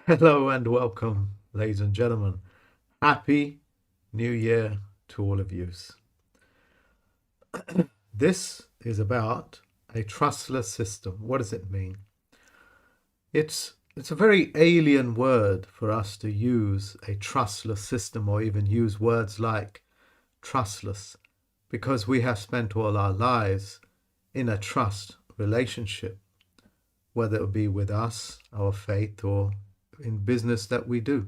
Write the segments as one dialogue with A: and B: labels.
A: Hello and welcome, ladies and gentlemen. Happy New Year to all of you. This is about a trustless system. What does it mean? It's a very alien word for us to use a trustless system or even use words like trustless because we have spent all our lives in a trust relationship, whether it be with us, our faith, or in business that we do.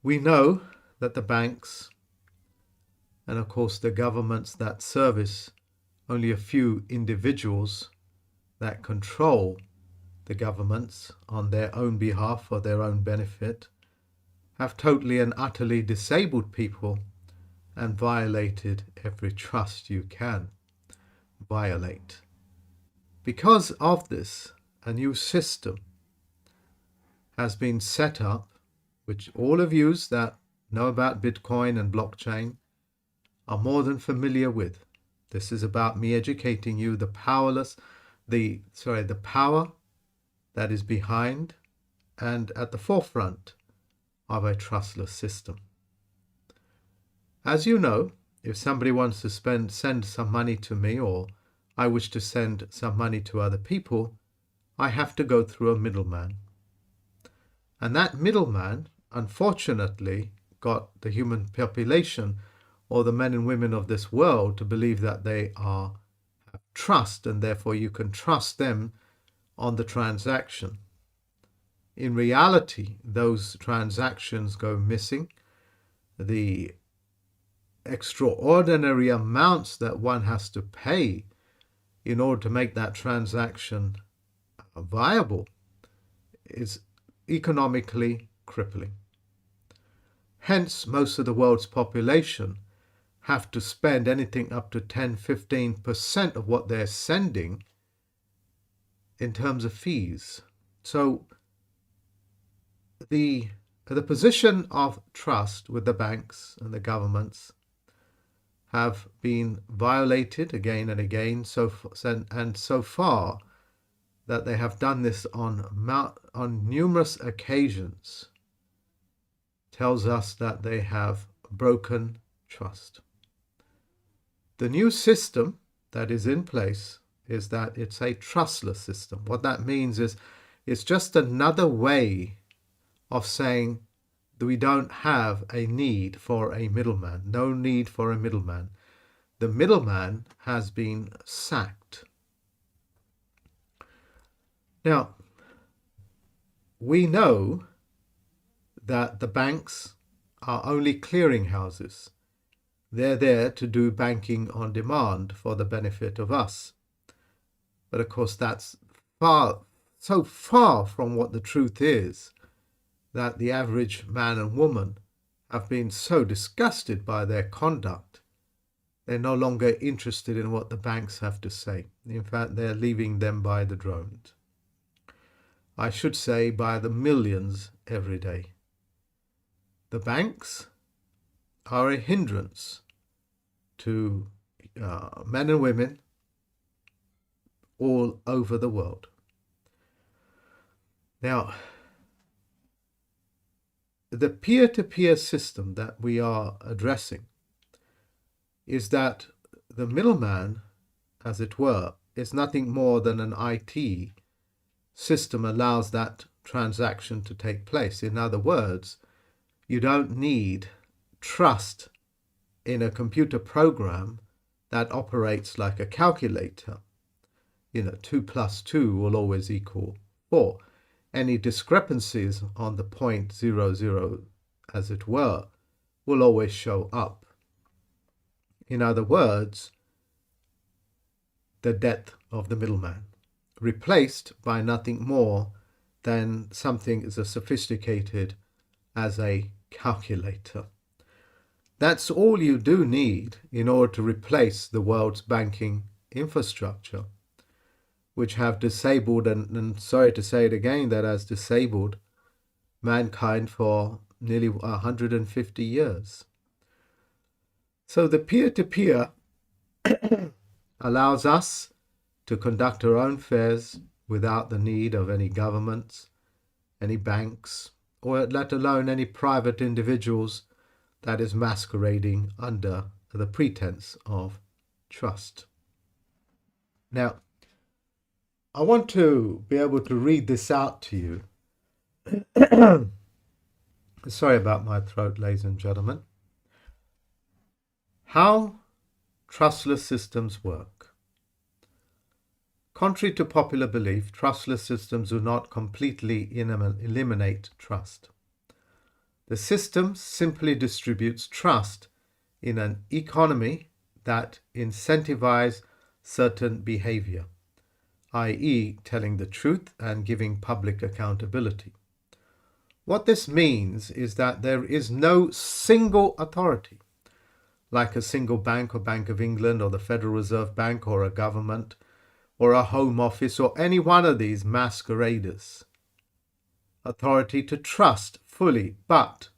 A: We know that the banks and, of course, the governments that service only a few individuals that control the governments on their own behalf for their own benefit have totally and utterly disabled people and violated every trust you can violate. Because of this, a new system has been set up, which all of you that know about Bitcoin and blockchain are more than familiar with. This is about me educating you the power that is behind and at the forefront of a trustless system. As you know, if somebody wants to send some money to me, or I wish to send some money to other people, I have to go through a middleman. And that middleman, unfortunately, got the human population or the men and women of this world to believe that they have trust and therefore you can trust them on the transaction. In reality, those transactions go missing. The extraordinary amounts that one has to pay in order to make that transaction viable is economically crippling. Hence, most of the world's population have to spend anything up to 10-15% of what they're sending in terms of fees. So the position of trust with the banks and the governments have been violated again and again, so far that they have done this on numerous occasions tells us that they have broken trust. The new system that is in place is that it's a trustless system. What that means is it's just another way of saying that we don't have a need for a middleman, no need for a middleman. The middleman has been sacked. Now, we know that the banks are only clearinghouses. They're there to do banking on demand for the benefit of us. But of course, that's so far from what the truth is that the average man and woman have been so disgusted by their conduct, they're no longer interested in what the banks have to say. In fact, they're leaving them by the drones. I should say by the millions every day. The banks are a hindrance to men and women all over the world. Now, the peer-to-peer system that we are addressing is that the middleman, as it were, is nothing more than an IT system allows that transaction to take place. In other words, you don't need trust in a computer program that operates like a calculator. 2 plus 2 will always equal 4. Any discrepancies on the point 00, as it were, will always show up. In other words, the death of the middleman, replaced by nothing more than something as sophisticated as a calculator. That's all you do need in order to replace the world's banking infrastructure, which have disabled, and sorry to say it again, that has disabled mankind for nearly 150 years. So the peer-to-peer allows us to conduct our own affairs without the need of any governments, any banks, or let alone any private individuals that is masquerading under the pretense of trust. Now, I want to be able to read this out to you. Sorry about my throat, ladies and gentlemen. How trustless systems work. Contrary to popular belief, trustless systems do not completely eliminate trust. The system simply distributes trust in an economy that incentivizes certain behavior, i.e., telling the truth and giving public accountability. What this means is that there is no single authority, like a single bank or Bank of England or the Federal Reserve Bank or a government or a Home Office or any one of these masqueraders, authority to trust fully, but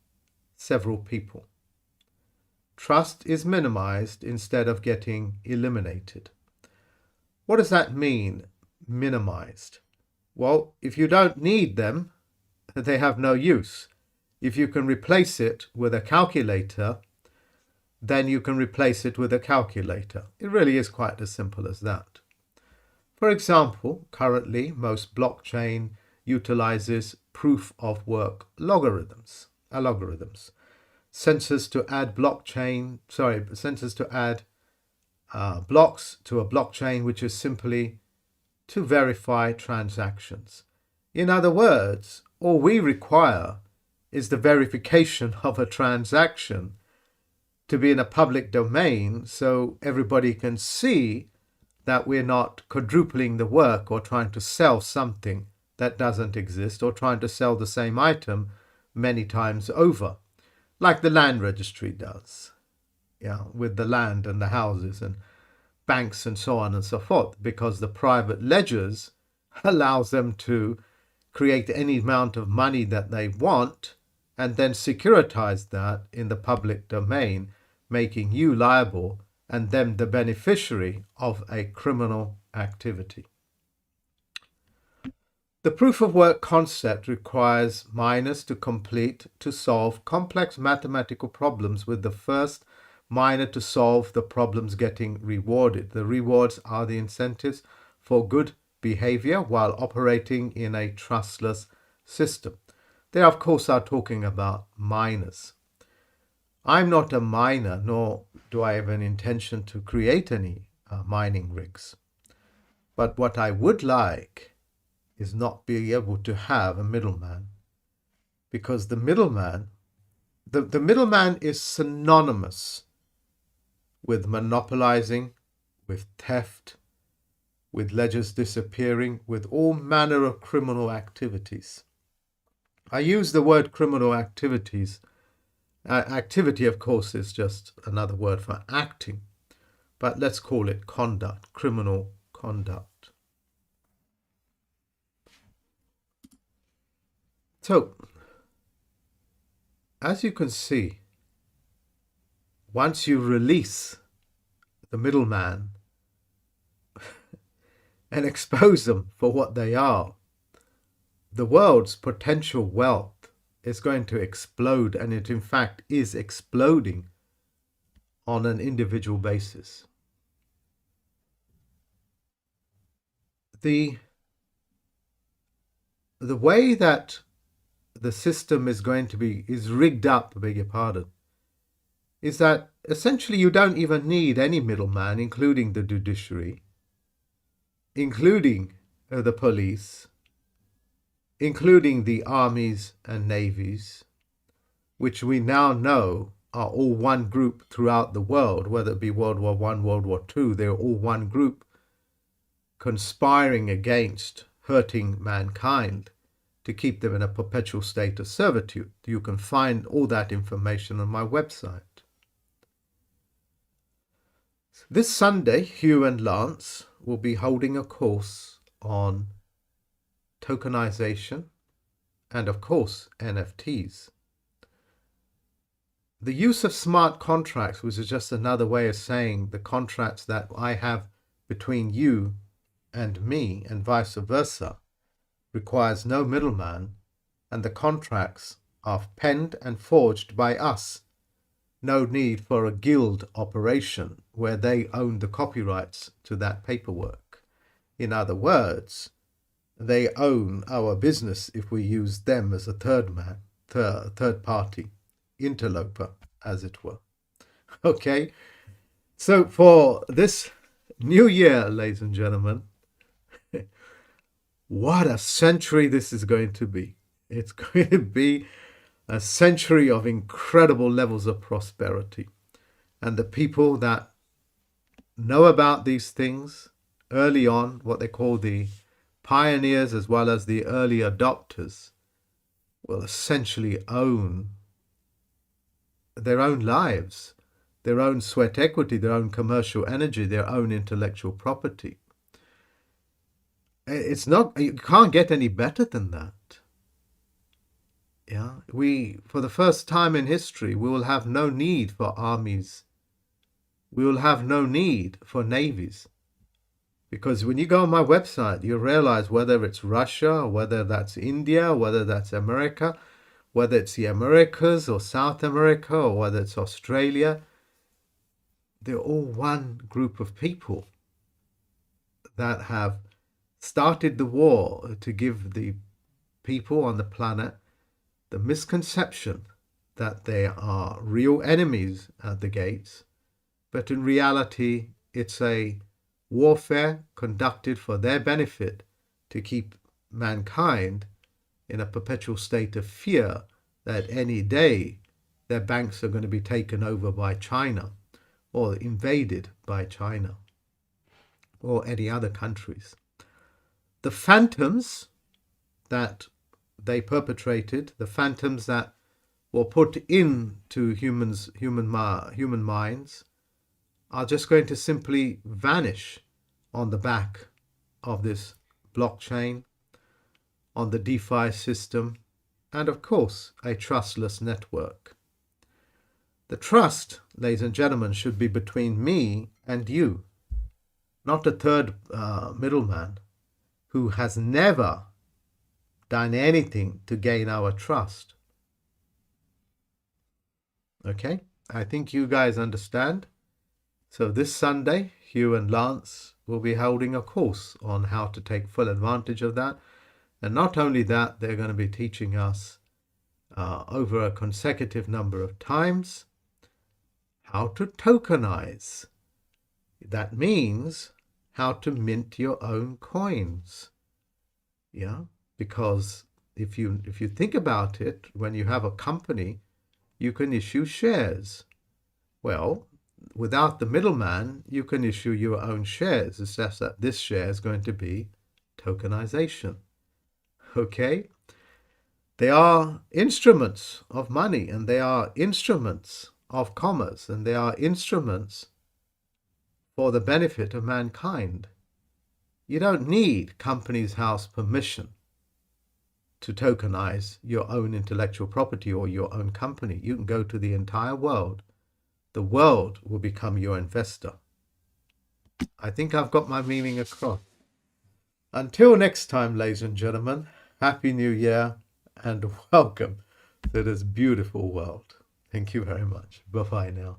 A: several people. Trust is minimized instead of getting eliminated. What does that mean, minimized? Well, if you don't need them, they have no use. If you can replace it with a calculator, then you can replace it with a calculator. It really is quite as simple as that. For example, currently most blockchain utilizes proof of work algorithms. Sensors to add blocks to a blockchain, which is simply to verify transactions. In other words, all we require is the verification of a transaction to be in a public domain so everybody can see that we're not quadrupling the work or trying to sell something that doesn't exist or trying to sell the same item many times over, like the land registry does, with the land and the houses and banks and so on and so forth, because the private ledgers allows them to create any amount of money that they want and then securitize that in the public domain, making you liable and them the beneficiary of a criminal activity. The proof of work concept requires miners to solve complex mathematical problems, with the first miner to solve the problems getting rewarded. The rewards are the incentives for good behavior while operating in a trustless system. They, of course, are talking about miners. I'm not a miner, nor do I have an intention to create any mining rigs. But what I would like is not being able to have a middleman, because the middleman is synonymous with monopolizing, with theft, with ledgers disappearing, with all manner of criminal activities. I use the word criminal activities. Activity, of course, is just another word for acting, but let's call it conduct, criminal conduct. So, as you can see, once you release the middleman and expose them for what they are, the world's potential wealth is going to explode, and it in fact is exploding on an individual basis. The way that the system is rigged up, I beg your pardon, is that essentially you don't even need any middleman, including the judiciary, including the police, including the armies and navies, which we now know are all one group throughout the world, whether it be World War I, World War II, they're all one group conspiring against hurting mankind to keep them in a perpetual state of servitude. You can find all that information on my website. This Sunday, Hugh and Lance will be holding a course on tokenization and, of course, NFTs. The use of smart contracts, which is just another way of saying the contracts that I have between you and me and vice versa, requires no middleman and the contracts are penned and forged by us. No need for a guild operation where they own the copyrights to that paperwork. In other words, they own our business if we use them as a third party, interloper, as it were. Okay, so for this new year, ladies and gentlemen, what a century this is going to be. It's going to be a century of incredible levels of prosperity. And the people that know about these things early on, what they call the pioneers as well as the early adopters, will essentially own their own lives, their own sweat equity, their own commercial energy, their own intellectual property. It's not, you can't get any better than that. Yeah, for the first time in history, we will have no need for armies. We will have no need for navies. Because when you go on my website, you realize whether it's Russia, whether that's India, whether that's America, whether it's the Americas or South America, or whether it's Australia, they're all one group of people that have started the war to give the people on the planet the misconception that they are real enemies at the gates, but in reality, it's a warfare conducted for their benefit to keep mankind in a perpetual state of fear that any day their banks are going to be taken over by China or invaded by China or any other countries. The phantoms that they perpetrated, the phantoms that were put into human minds, are just going to simply vanish on the back of this blockchain, on the DeFi system, and of course, a trustless network. The trust, ladies and gentlemen, should be between me and you, not a third middleman who has never done anything to gain our trust. Okay, I think you guys understand. So this Sunday, Hugh and Lance will be holding a course on how to take full advantage of that. And not only that, they're going to be teaching us over a consecutive number of times how to tokenize. That means how to mint your own coins. Yeah, because if you think about it, when you have a company, you can issue shares. Well, without the middleman, you can issue your own shares. It's just that this share is going to be tokenization. Okay? They are instruments of money, and they are instruments of commerce, and they are instruments for the benefit of mankind. You don't need Companies House permission to tokenize your own intellectual property or your own company. You can go to the entire world. The world will become your investor. I think I've got my meaning across. Until next time, ladies and gentlemen, Happy New Year and welcome to this beautiful world. Thank you very much. Bye-bye now.